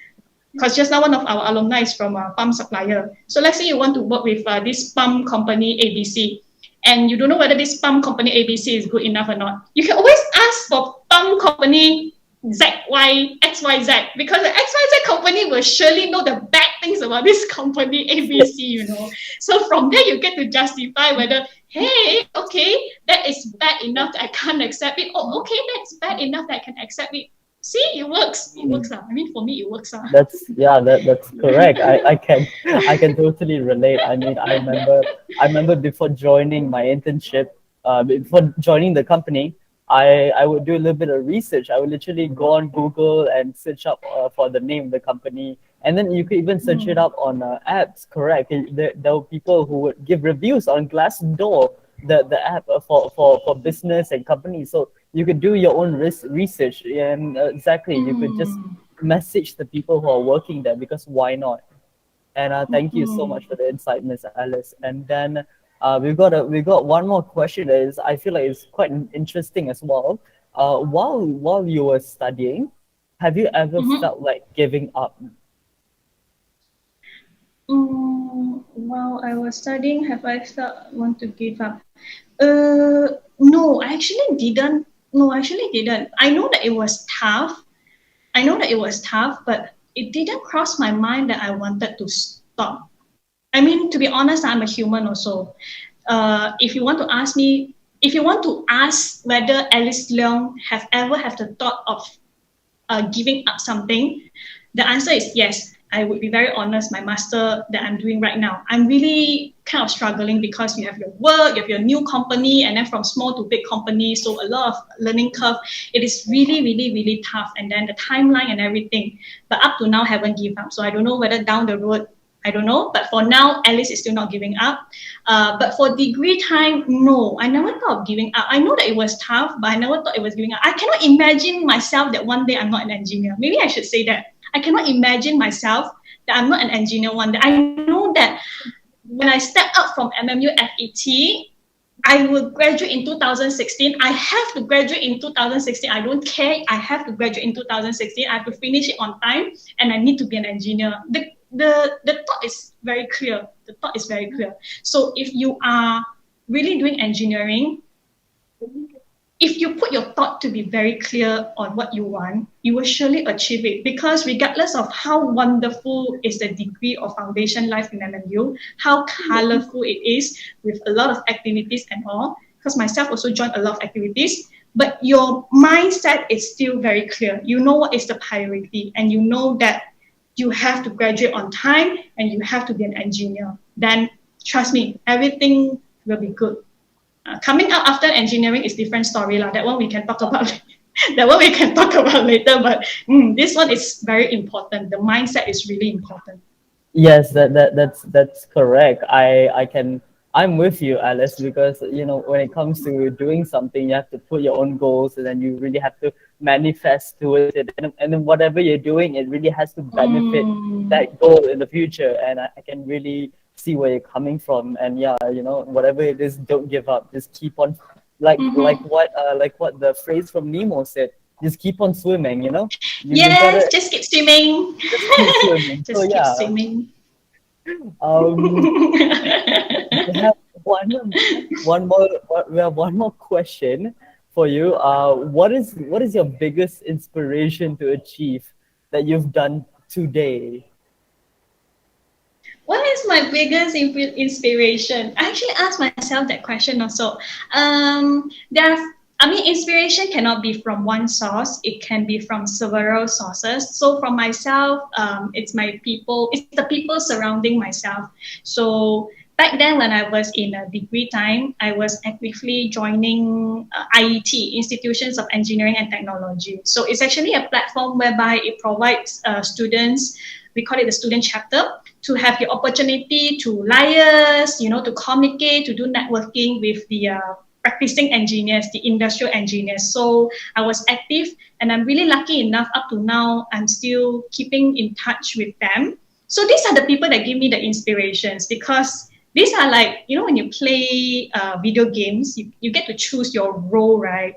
because just now one of our alumni is from a pump supplier. So let's say you want to work with this pump company ABC, and you don't know whether this pump company ABC is good enough or not. You can always ask for pump company XYZ, because the XYZ company will surely know the bad things about this company ABC, you know. So from there you get to justify whether, hey, okay, that is bad enough that I can't accept it. Oh, okay, that's bad enough that I can accept it. See, it works. It works. I mean, for me, it works. That's correct. I can totally relate. I mean, I remember before joining my internship, before joining the company, I would do a little bit of research. I would literally go on Google and search up for the name of the company. And then you could even search it up on apps, correct? There were people who would give reviews on Glassdoor, the app for business and companies. So you could do your own research, and exactly, you could just message the people who are working there, because why not? And thank you so much for the insight, Miss Alice. And then we got one more question that is, I feel like it's quite interesting as well. While you were studying, have you ever felt like giving up? While I was studying, have I felt want to give up? No, I actually didn't. No, I actually didn't. I know that it was tough. But it didn't cross my mind that I wanted to stop. I mean, to be honest, I'm a human also. If you want to ask me, if you want to ask whether Alice Liang have ever have the thought of giving up something, the answer is yes. I would be very honest, my master that I'm doing right now, I'm really kind of struggling because you have your work, you have your new company, and then from small to big company, so a lot of learning curve. It is really, really, really tough. And then the timeline and everything. But up to now, haven't given up. So I don't know whether down the road, I don't know. But for now, Alice is still not giving up. But for degree time, no, I never thought of giving up. I know that it was tough, but I never thought it was giving up. I cannot imagine myself that one day I'm not an engineer. Maybe I should say that. I cannot imagine myself that I'm not an engineer one day. I know that when I step out from MMU FET, I will graduate in 2016. I have to graduate in 2016. I don't care. I have to graduate in 2016. I have to finish it on time, and I need to be an engineer. The thought is very clear. The thought is very clear. So if you are really doing engineering, if you put your thought to be very clear on what you want, you will surely achieve it. Because regardless of how wonderful is the degree or foundation life in MMU, how colorful it is with a lot of activities and all, because myself also joined a lot of activities, but your mindset is still very clear. You know what is the priority, and you know that you have to graduate on time and you have to be an engineer. Then trust me, everything will be good. Coming out after engineering is different story lah. That one we can talk about. Later. But this one is very important. The mindset is really important. Yes, that's correct. I'm with you, Alice, because when it comes to doing something, you have to put your own goals, and then you really have to manifest towards it, and then whatever you're doing, it really has to benefit that goal in the future. And I can really see where you're coming from. And yeah, whatever it is, don't give up. Just keep on, like what the phrase from Nemo said. Just keep on swimming. Just keep swimming. Just keep swimming. Keep swimming. We have one more question for you. What is your biggest inspiration to achieve that you've done today? What is my biggest inspiration? I actually asked myself that question also. Inspiration cannot be from one source. It can be from several sources. So from myself, it's my people. It's the people surrounding myself. So back then, when I was in a degree time, I was actively joining IET, Institutions of Engineering and Technology. So it's actually a platform whereby it provides students, we call it the student chapter, to have the opportunity to liaise, to communicate, to do networking with the practicing engineers, the industrial engineers. So I was active, and I'm really lucky enough up to now, I'm still keeping in touch with them. So these are the people that give me the inspirations, because these are like, when you play video games, you get to choose your role, right?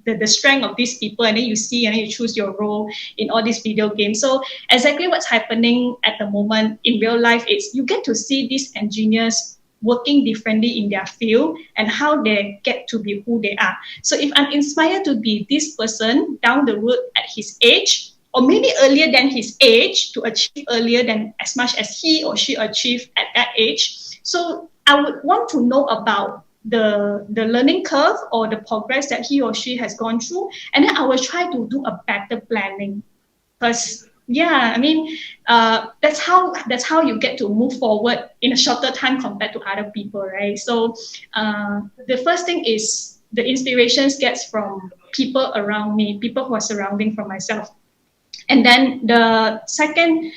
The strength of these people, and then you see, and then you choose your role in all these video games. So exactly what's happening at the moment in real life is you get to see these engineers working differently in their field and how they get to be who they are. So if I'm inspired to be this person down the road at his age, or maybe earlier than his age, to achieve earlier than as much as he or she achieved at that age. So I would want to know about the learning curve or the progress that he or she has gone through, and then I will try to do a better planning. Because that's how you get to move forward in a shorter time compared to other people, right? So the first thing is the inspirations gets from people around me, people who are surrounding from myself. And then the second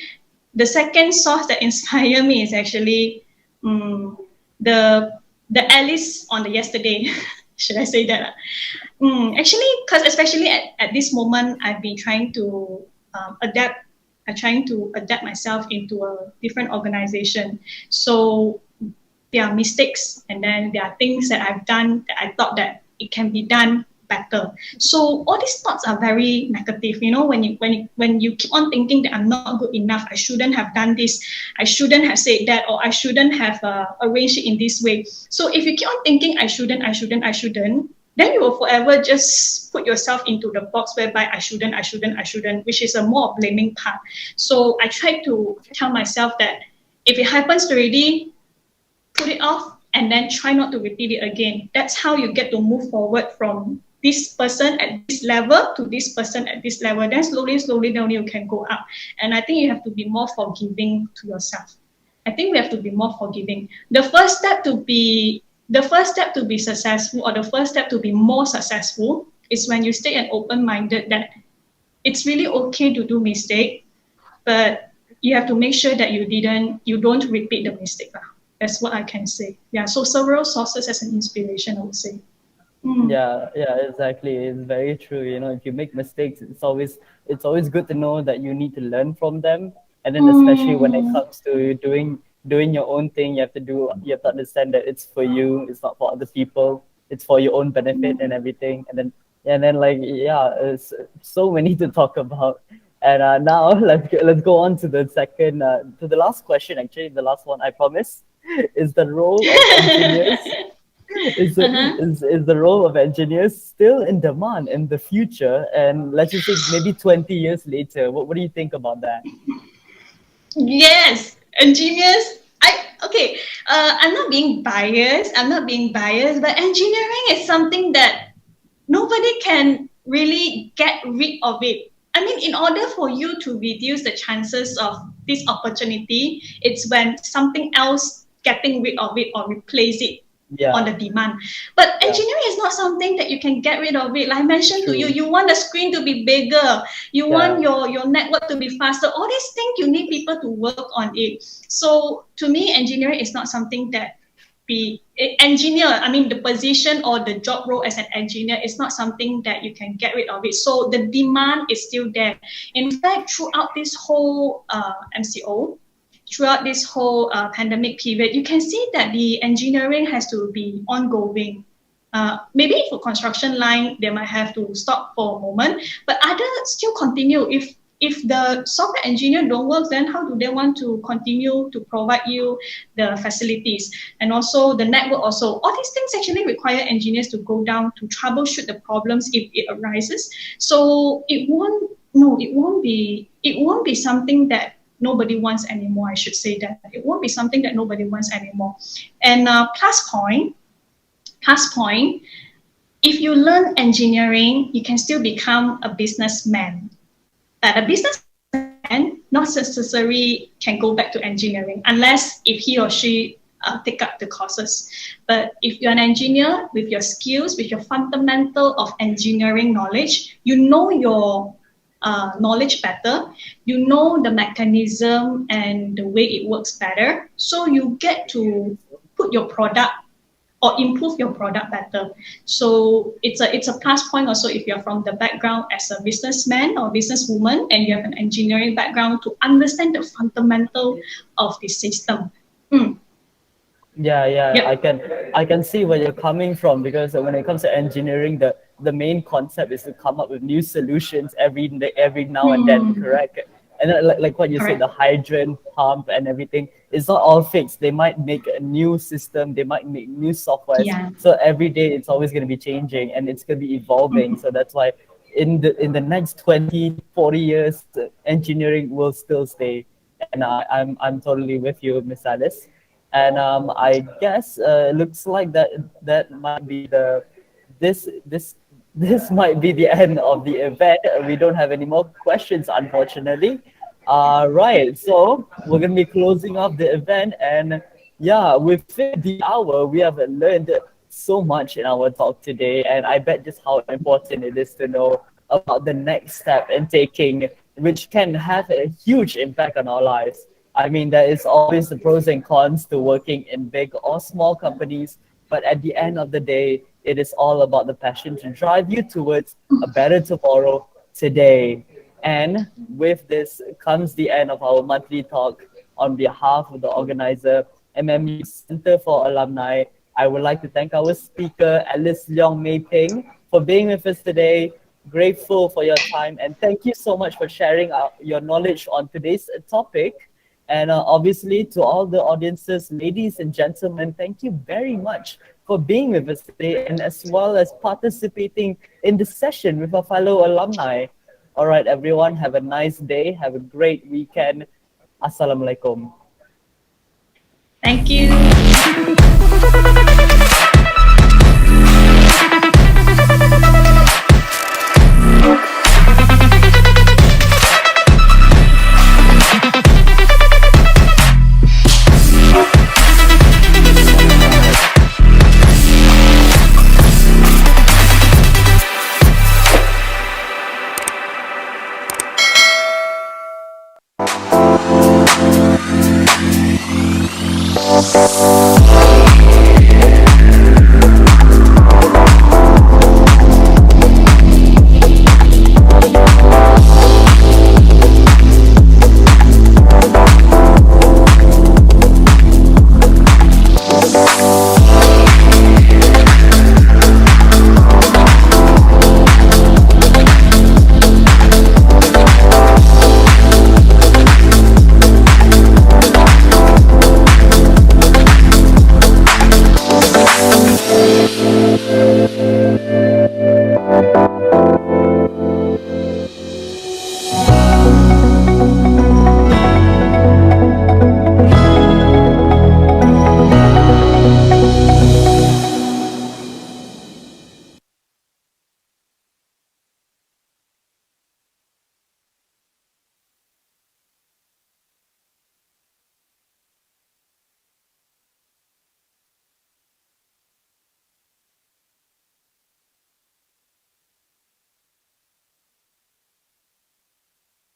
source that inspired me is actually the Alice on the yesterday. should I say that? Actually, because especially at this moment, I've been trying to adapt. I'm trying to adapt myself into a different organization. So there are mistakes, and then there are things that I've done that I thought that it can be done better. So all these thoughts are very negative. You know, when you keep on thinking that I'm not good enough, I shouldn't have done this, I shouldn't have said that, or I shouldn't have arranged it in this way. So if you keep on thinking I shouldn't, then you will forever just put yourself into the box whereby I shouldn't, which is a more blaming part. So I try to tell myself that if it happens already, put it off and then try not to repeat it again. That's how you get to move forward from this person at this level to this person at this level. Then slowly, then you can go up. And I think you have to be more forgiving to yourself. I think we have to be more forgiving. The first step to be successful, or the first step to be more successful, is when you stay an open-minded that it's really okay to do mistake, but you have to make sure that you don't repeat the mistake. That's what I can say. Yeah, so several sources as an inspiration, I would say. Yeah, exactly. It's very true. You know, if you make mistakes, it's always good to know that you need to learn from them. And then especially when it comes to doing your own thing, you have to understand that it's for you, it's not for other people, it's for your own benefit and everything. And then like it's so many to talk about. And now let's go on to the last question. Actually, the last one, I promise, is the role of engineers. Is the role of engineers still in demand in the future? And let's just say maybe 20 years later, what do you think about that? Yes, engineers. I'm not being biased, but engineering is something that nobody can really get rid of it. I mean, in order for you to reduce the chances of this opportunity, it's when something else getting rid of it or replace it on the demand. But engineering is not something that you can get rid of it. Like I mentioned to you, you want the screen to be bigger, you want your network to be faster. All these things, you need people to work on it. So to me, engineering is not something that the position or the job role as an engineer is not something that you can get rid of it. So the demand is still there. In fact, throughout this whole MCO, throughout this whole pandemic period, you can see that the engineering has to be ongoing. Maybe for construction line, they might have to stop for a moment, but others still continue. If the software engineer don't work, then how do they want to continue to provide you the facilities and also the network also? All these things actually require engineers to go down to troubleshoot the problems if it arises. So it won't be something that nobody wants anymore. I should say that it won't be something that nobody wants anymore. And plus point, if you learn engineering, you can still become a businessman. But a businessman not necessarily can go back to engineering unless if he or she take up the courses. But if you're an engineer with your skills, with your fundamental of engineering knowledge, you know your knowledge better, you know the mechanism and the way it works better, so you get to put your product or improve your product better. So it's a plus point also if you're from the background as a businessman or businesswoman and you have an engineering background to understand the fundamental of the system. I can see where you're coming from, because when it comes to engineering, the main concept is to come up with new solutions every now and then, correct? And like what you said, the hydrant pump and everything, it's not all fixed. They might make a new system, they might make new software. So every day it's always going to be changing and it's going to be evolving. So that's why in the next 20, 40 years, engineering will still stay. And I'm totally with you, Miss Alice. And I guess looks like that might be this might be the end of the event. We don't have any more questions, unfortunately. Right, so we're going to be closing off the event. And within the hour, we have learned so much in our talk today. And I bet just how important it is to know about the next step in taking, which can have a huge impact on our lives. I mean, there is always the pros and cons to working in big or small companies. But at the end of the day, It is all about the passion to drive you towards a better tomorrow today. And with this comes the end of our monthly talk. On behalf of the organizer, MMU Center for Alumni, I would like to thank our speaker, Alice Liang Mei Ping, for being with us today. Grateful for your time, and thank you so much for sharing your knowledge on today's topic. And obviously, to all the audiences, ladies and gentlemen, thank you very much for being with us today, and as well as participating in this session with our fellow alumni. All right, everyone, have a nice day. Have a great weekend. Assalamualaikum. Thank you.